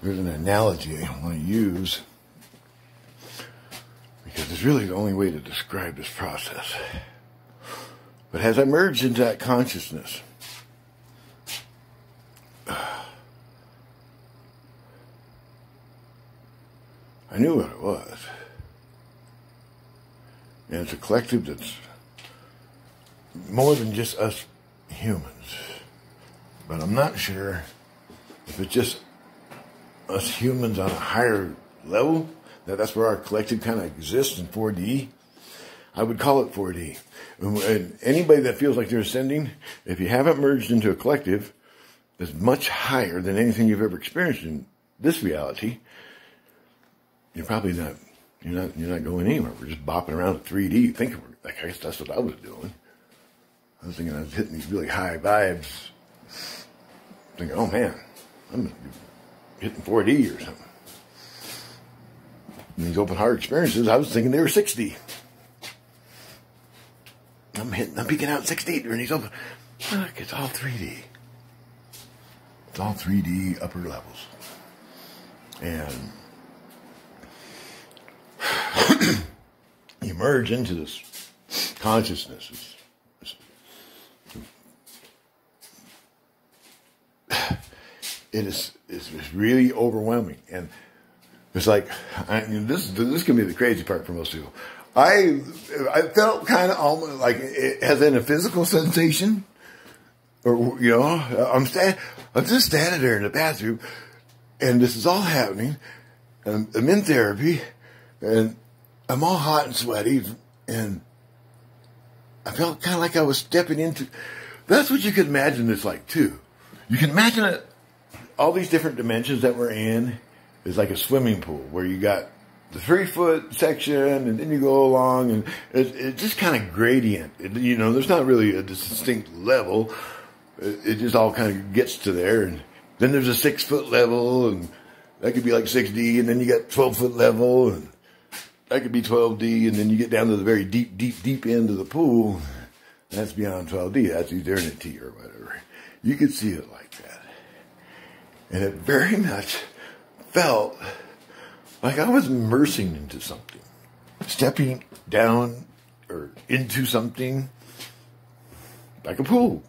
There's an analogy I want to use because it's really the only way to describe this process. But as I merged into that consciousness, I knew what it was. And it's a collective that's more than just us humans. But I'm not sure if it's just us humans on a higher level, that's where our collective kind of exists in 4D. I would call it 4D. And anybody that feels like they're ascending, if you haven't merged into a collective that's much higher than anything you've ever experienced in this reality, you're probably not, you're not going anywhere. We're just bopping around at 3D. I guess that's what I was doing. I was thinking I was hitting these really high vibes. Thinking, oh man, I'm hitting 4D or something. And these open heart experiences, I was thinking they were 6D. I'm peeking out 6D during these open. Look, it's all 3D. It's all 3D upper levels. And you merge into this consciousness. It's really overwhelming. And it's like, this can be the crazy part for most people. I felt kind of almost like, as in a physical sensation, or, you know, I'm just standing there in the bathroom, and this is all happening, and I'm in therapy, and I'm all hot and sweaty, and I felt kind of like I was stepping into, that's what you could imagine it's like, too. You can imagine it, all these different dimensions that we're in is like a swimming pool, where you got the 3-foot section, and then you go along, and it's just kind of gradient. You know, there's not really a distinct level. It just all kind of gets to there, and then there's a 6-foot level, and that could be like 6D, and then you got 12-foot level, and that could be 12D, and then you get down to the very deep end of the pool. That's beyond 12D. That's eternity or whatever. You could see it like that. And it very much felt like I was immersing into something. Stepping down or into something like a pool.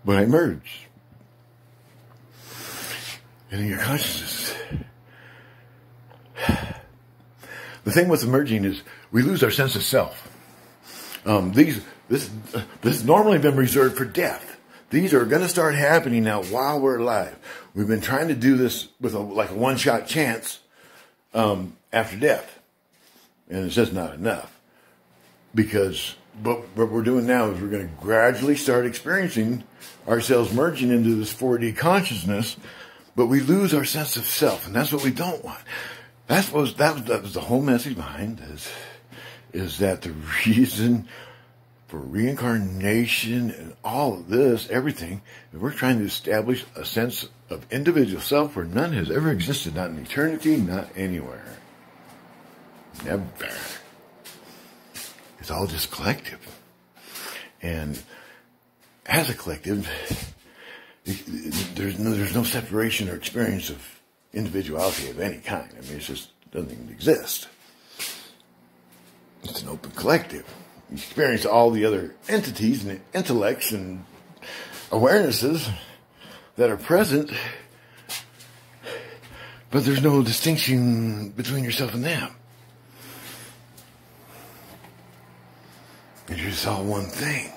When I merge. And in your consciousness. The thing with emerging is we lose our sense of self. This has normally been reserved for death. These are going to start happening now while we're alive. We've been trying to do this with a one-shot chance after death. And it's just not enough. Because what we're doing now is we're going to gradually start experiencing ourselves merging into this 4D consciousness, but we lose our sense of self, and that's what we don't want. That was the whole message behind this, is that the reason for reincarnation and all of this, everything, we're trying to establish a sense of individual self where none has ever existed, not in eternity, not anywhere. Never. It's all just collective. And as a collective, there's no separation or experience of individuality of any kind. I mean, it just doesn't even exist. It's an open collective. You experience all the other entities and intellects and awarenesses that are present, but there's no distinction between yourself and them. You're just all one thing.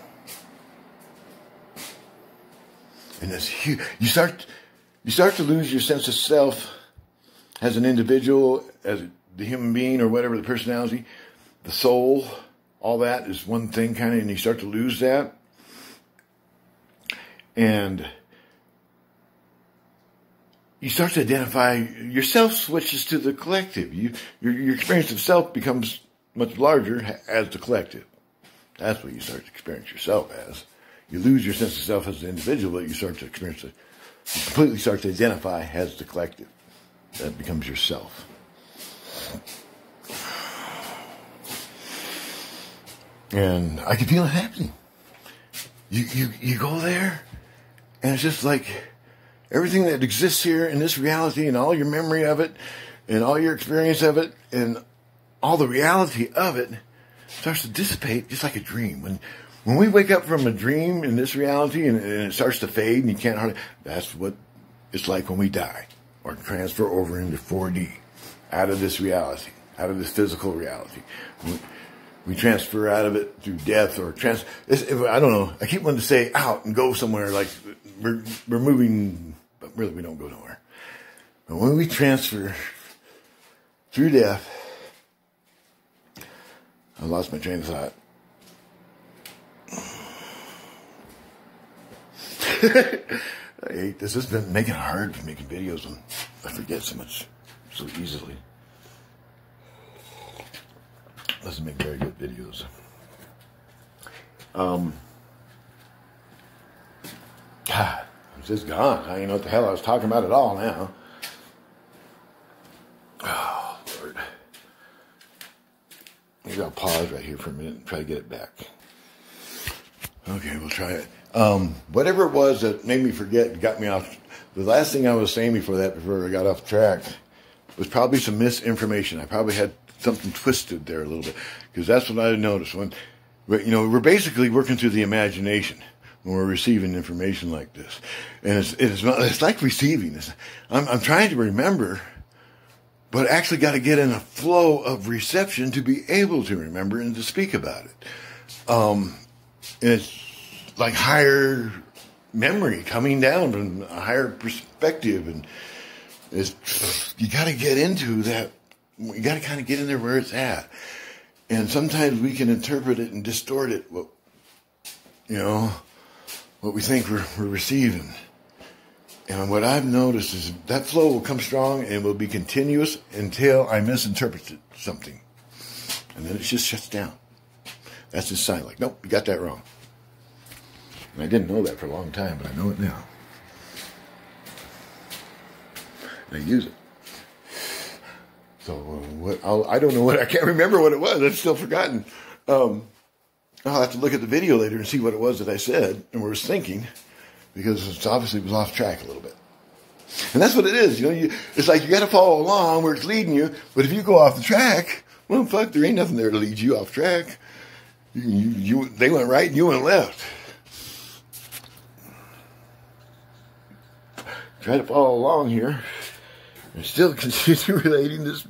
And it's huge. You start to lose your sense of self as an individual, as the human being or whatever, the personality, the soul. All that is one thing, kind of, and you start to lose that. And you start to identify, yourself switches to the collective. Your experience of self becomes much larger as the collective. That's what you start to experience yourself as. You lose your sense of self as an individual, but you start to experience it. You completely start to identify as the collective. That becomes yourself. And I can feel it happening. You go there, and it's just like everything that exists here in this reality and all your memory of it and all your experience of it and all the reality of it starts to dissipate just like a dream. When we wake up from a dream in this reality and it starts to fade and you can't hardly, that's what it's like when we die or transfer over into 4D, out of this reality, out of this physical reality. We transfer out of it through death or I don't know. I keep wanting to say out and go somewhere like we're moving, but really we don't go nowhere. But when we transfer through death, I lost my train of thought. I hate this. This has been making it hard for making videos and I forget so easily. Doesn't make very good videos. God, it's just gone. I don't even know what the hell I was talking about at all now. Oh, Lord. Maybe I'll pause right here for a minute and try to get it back. Okay, we'll try it. Whatever it was that made me forget and got me off, the last thing I was saying before I got off track was probably some misinformation. I probably had something twisted there a little bit, because that's what I noticed we're basically working through the imagination when we're receiving information like this, and it's like receiving this. I'm trying to remember, but actually got to get in a flow of reception to be able to remember and to speak about it. And it's like higher memory coming down from a higher perspective, and you got to get into that. You got to kind of get in there where it's at. And sometimes we can interpret it and distort it, what we think we're receiving. And what I've noticed is that flow will come strong and will be continuous until I misinterpret something. And then it just shuts down. That's a sign like, nope, you got that wrong. And I didn't know that for a long time, but I know it now. And I use it. So I don't know I can't remember what it was. I've still forgotten. I'll have to look at the video later and see what it was that I said and was thinking, because it obviously was off track a little bit. And that's what it is. It's like you got to follow along where it's leading you. But if you go off the track, well, fuck, there ain't nothing there to lead you off track. They went right and you went left. Try to follow along here. And still continue relating this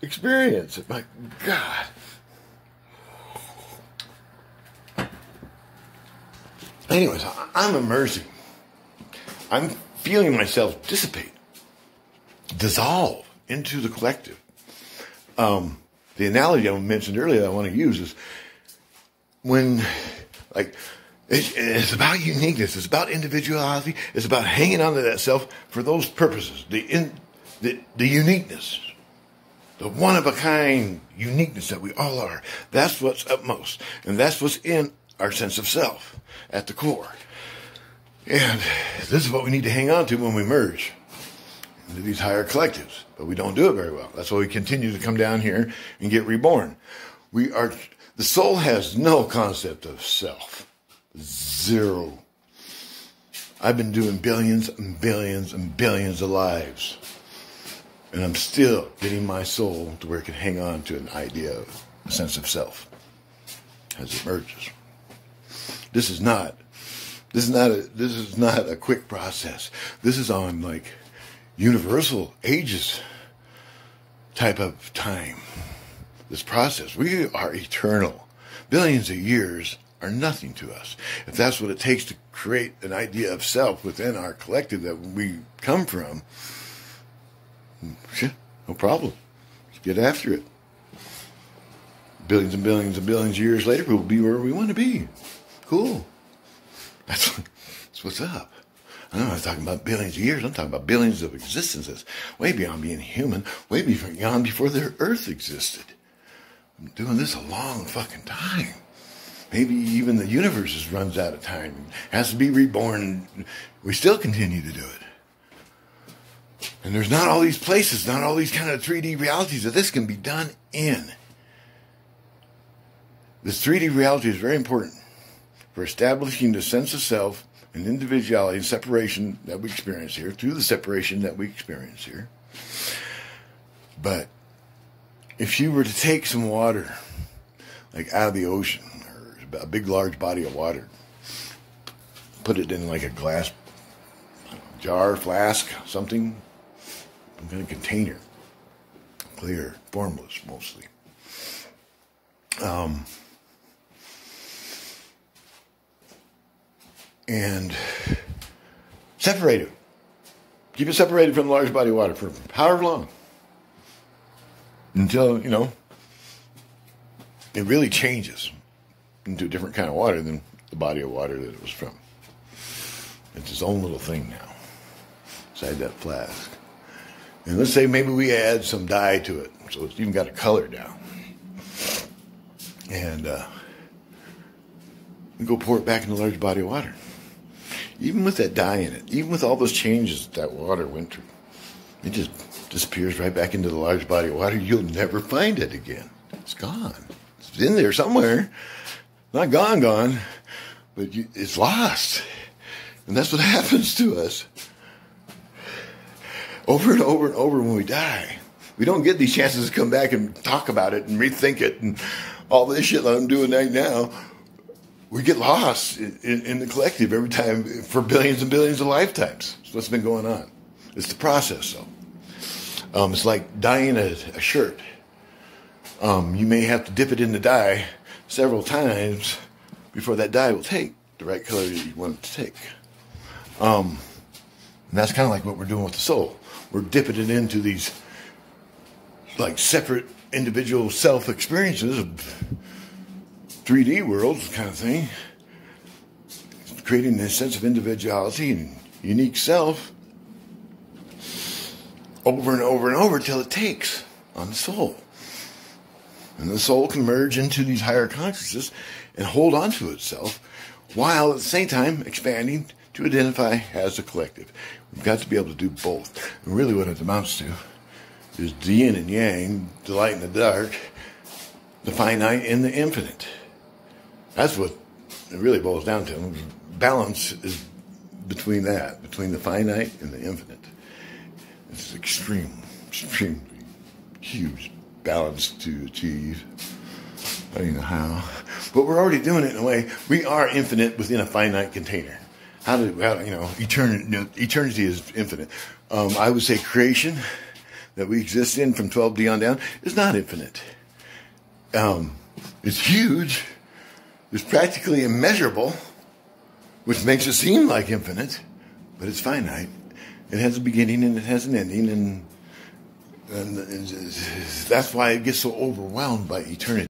experience. My God. Anyways, I'm immersing. I'm feeling myself dissipate, dissolve into the collective. The analogy I mentioned earlier that I want to use is when, it's about uniqueness, it's about individuality, it's about hanging on to that self for those purposes. The uniqueness, the one-of-a-kind uniqueness that we all are. That's what's upmost. And that's what's in our sense of self at the core. And this is what we need to hang on to when we merge into these higher collectives. But we don't do it very well. That's why we continue to come down here and get reborn. The soul has no concept of self. Zero. I've been doing billions and billions and billions of lives. And I'm still getting my soul to where it can hang on to an idea of a sense of self as it merges. This is not a quick process. This is on universal ages type of time. This process. We are eternal. Billions of years are nothing to us. If that's what it takes to create an idea of self within our collective that we come from, shit, no problem. Let's get after it. Billions and billions and billions of years later, we'll be where we want to be. Cool. That's what's up. I'm not talking about billions of years. I'm talking about billions of existences. Way beyond being human. Way beyond before the earth existed. I'm doing this a long fucking time. Maybe even the universe runs out of time. Has to be reborn. We still continue to do it. And there's not all these places, not all these kind of 3D realities that this can be done in. This 3D reality is very important for establishing the sense of self and individuality and separation that we experience here, through the separation that we experience here. But if you were to take some water, like out of the ocean, or a big large body of water, put it in like a glass jar, flask, something, some kind of container, clear, formless mostly. And separate it. Keep it separated from the large body of water for however long. Until, it really changes into a different kind of water than the body of water that it was from. It's its own little thing now, inside that flask. And let's say maybe we add some dye to it, so it's even got a color now. And we go pour it back in the large body of water. Even with that dye in it, even with all those changes that water went through, it just disappears right back into the large body of water. You'll never find it again. It's gone. It's in there somewhere. Not gone, but it's lost. And that's what happens to us. Over and over and over when we die. We don't get these chances to come back and talk about it and rethink it and all this shit that I'm doing right now. We get lost in the collective every time for billions and billions of lifetimes. That's what's been going on. It's the process, though. It's like dyeing a shirt. You may have to dip it in the dye several times before that dye will take the right color that you want it to take. And that's kind of like what we're doing with the soul. We're dipping it into these like separate individual self-experiences of 3D worlds kind of thing, creating this sense of individuality and unique self over and over and over till it takes on the soul. And the soul can merge into these higher consciousness and hold on to itself while at the same time expanding to identify as a collective. We've got to be able to do both. And really what it amounts to is the yin and yang, the light and the dark, the finite and the infinite. That's what it really boils down to. Balance is between the finite and the infinite. It's extremely huge balance to achieve. I don't even know how. But we're already doing it in a way. We are infinite within a finite container. Eternity is infinite. I would say creation that we exist in from 12D on down is not infinite. It's huge. It's practically immeasurable, which makes it seem like infinite, but it's finite. It has a beginning and it has an ending, and that's why it gets so overwhelmed by eternity.